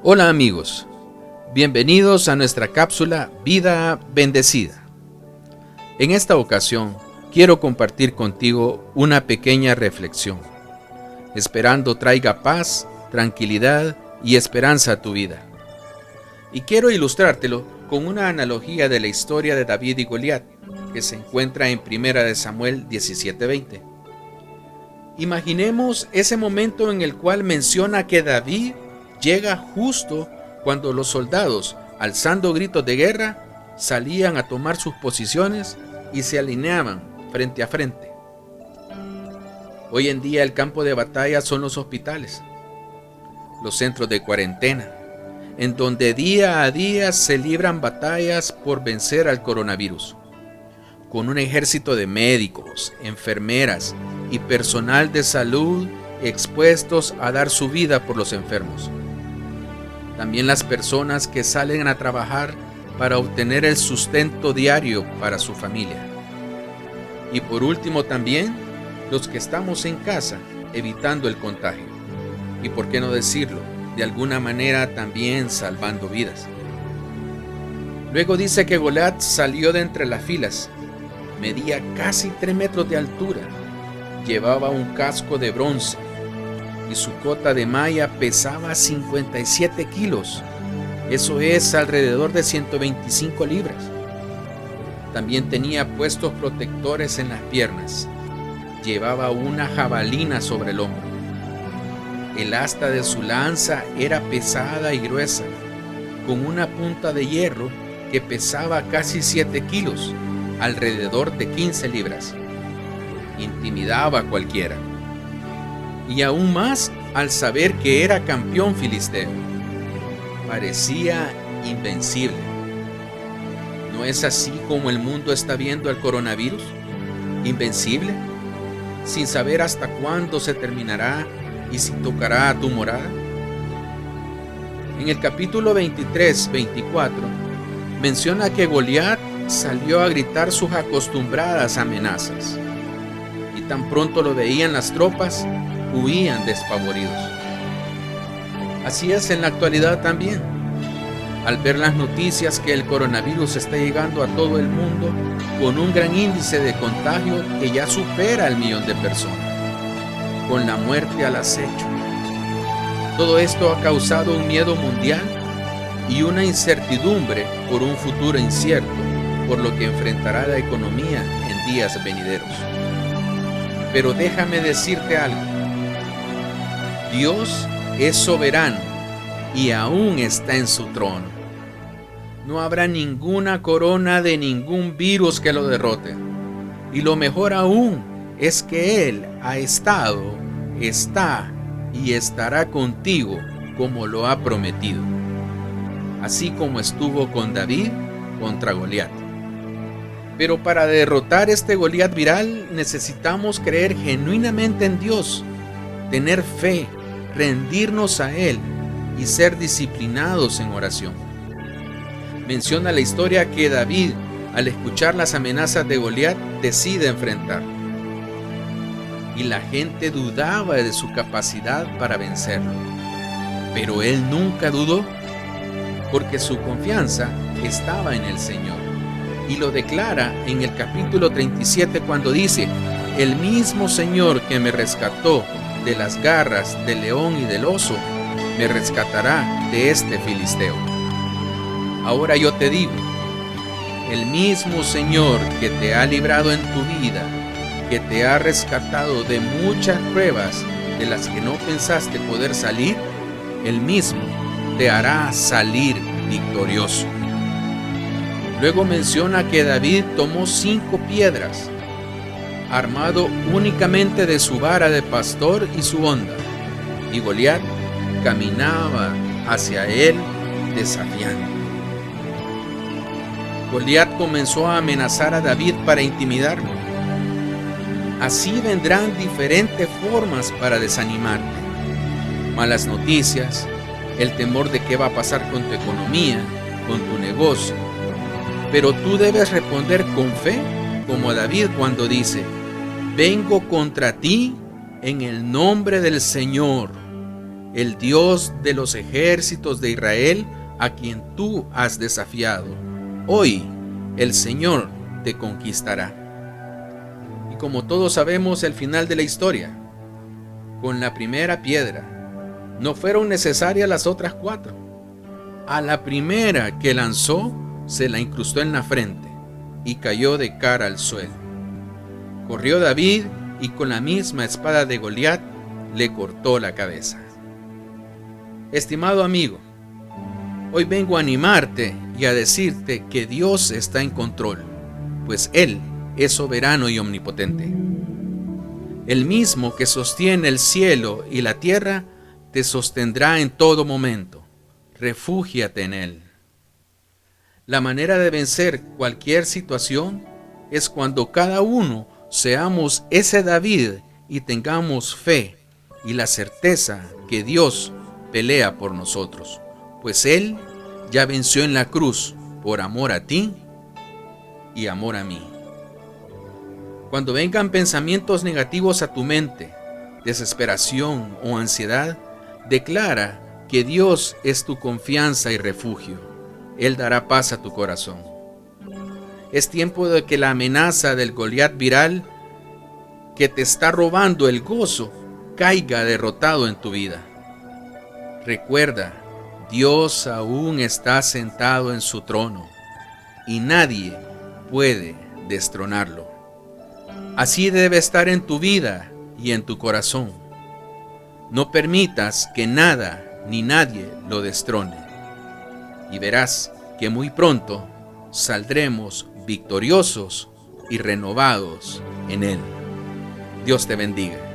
Hola amigos, bienvenidos a nuestra cápsula Vida Bendecida. En esta ocasión quiero compartir contigo una pequeña reflexión, esperando traiga paz, tranquilidad y esperanza a tu vida. Y quiero ilustrártelo con una analogía de la historia de David y Goliat, que se encuentra en 1 Samuel 17:20. Imaginemos ese momento en el cual menciona que David llega justo cuando los soldados, alzando gritos de guerra, salían a tomar sus posiciones y se alineaban frente a frente. Hoy en día el campo de batalla son los hospitales, los centros de cuarentena, en donde día a día se libran batallas por vencer al coronavirus, con un ejército de médicos, enfermeras y personal de salud expuestos a dar su vida por los enfermos. También las personas que salen a trabajar para obtener el sustento diario para su familia. Y por último también, los que estamos en casa evitando el contagio. Y por qué no decirlo, de alguna manera también salvando vidas. Luego dice que Goliat salió de entre las filas. Medía casi 3 metros de altura. Llevaba un casco de bronce y su cota de malla pesaba 57 kilos. Eso es alrededor de 125 libras. También tenía puestos protectores en las piernas. Llevaba una jabalina sobre el hombro. El asta de su lanza era pesada y gruesa, con una punta de hierro que pesaba casi 7 kilos, alrededor de 15 libras. Intimidaba a cualquiera. Y aún más al saber que era campeón filisteo. Parecía invencible. ¿No es así como el mundo está viendo al coronavirus? ¿Invencible? Sin saber hasta cuándo se terminará y si tocará a tu morada. En el capítulo 23-24 menciona que Goliat salió a gritar sus acostumbradas amenazas. Y tan pronto lo veían las tropas, huían despavoridos. Así es en la actualidad también. Al ver las noticias que el coronavirus está llegando a todo el mundo con un gran índice de contagio que ya supera el 1.000.000 de personas, con la muerte al acecho. Todo esto ha causado un miedo mundial y una incertidumbre por un futuro incierto, por lo que enfrentará la economía en días venideros. Pero déjame decirte algo. Dios es soberano y aún está en su trono. No habrá ninguna corona de ningún virus que lo derrote. Y lo mejor aún es que Él ha estado, está y estará contigo como lo ha prometido. Así como estuvo con David contra Goliat. Pero para derrotar este Goliat viral necesitamos creer genuinamente en Dios, tener fe, rendirnos a Él y ser disciplinados en oración. Menciona la historia que David, al escuchar las amenazas de Goliat, decide enfrentar. Y la gente dudaba de su capacidad para vencerlo. Pero él nunca dudó, porque su confianza estaba en el Señor. Y lo declara en el capítulo 37 cuando dice: el mismo Señor que me rescató de las garras del león y del oso, me rescatará de este filisteo. Ahora yo te digo, el mismo Señor que te ha librado en tu vida, que te ha rescatado de muchas pruebas de las que no pensaste poder salir, el mismo te hará salir victorioso. Luego menciona que David tomó 5 piedras, armado únicamente de su vara de pastor y su honda, y Goliat caminaba hacia él desafiando. Goliat comenzó a amenazar a David para intimidarlo. Así vendrán diferentes formas para desanimarte. Malas noticias, el temor de qué va a pasar con tu economía, con tu negocio. Pero tú debes responder con fe, como David cuando dice: vengo contra ti en el nombre del Señor. el Dios de los ejércitos de Israel, a quien tú has desafiado. Hoy el Señor te conquistará. Y como todos sabemos el final de la historia, con la primera piedra, no fueron necesarias las otras 4. A la primera que lanzó, se la incrustó en la frente y cayó de cara al suelo. Corrió David y con la misma espada de Goliat le cortó la cabeza. Estimado amigo, hoy vengo a animarte y a decirte que Dios está en control, pues Él es soberano y omnipotente. El mismo que sostiene el cielo y la tierra te sostendrá en todo momento. Refúgiate en Él. La manera de vencer cualquier situación es cuando cada uno seamos ese David y tengamos fe y la certeza que Dios pelea por nosotros, pues Él ya venció en la cruz por amor a ti y amor a mí. Cuando vengan pensamientos negativos a tu mente, desesperación o ansiedad, declara que Dios es tu confianza y refugio. Él dará paz a tu corazón. Es tiempo de que la amenaza del Goliat viral que te está robando el gozo caiga derrotado en tu vida. Recuerda, Dios aún está sentado en su trono y nadie puede destronarlo. Así debe estar en tu vida y en tu corazón. No permitas que nada ni nadie lo destrone. Y verás que muy pronto saldremos victoriosos y renovados en Él. Dios te bendiga.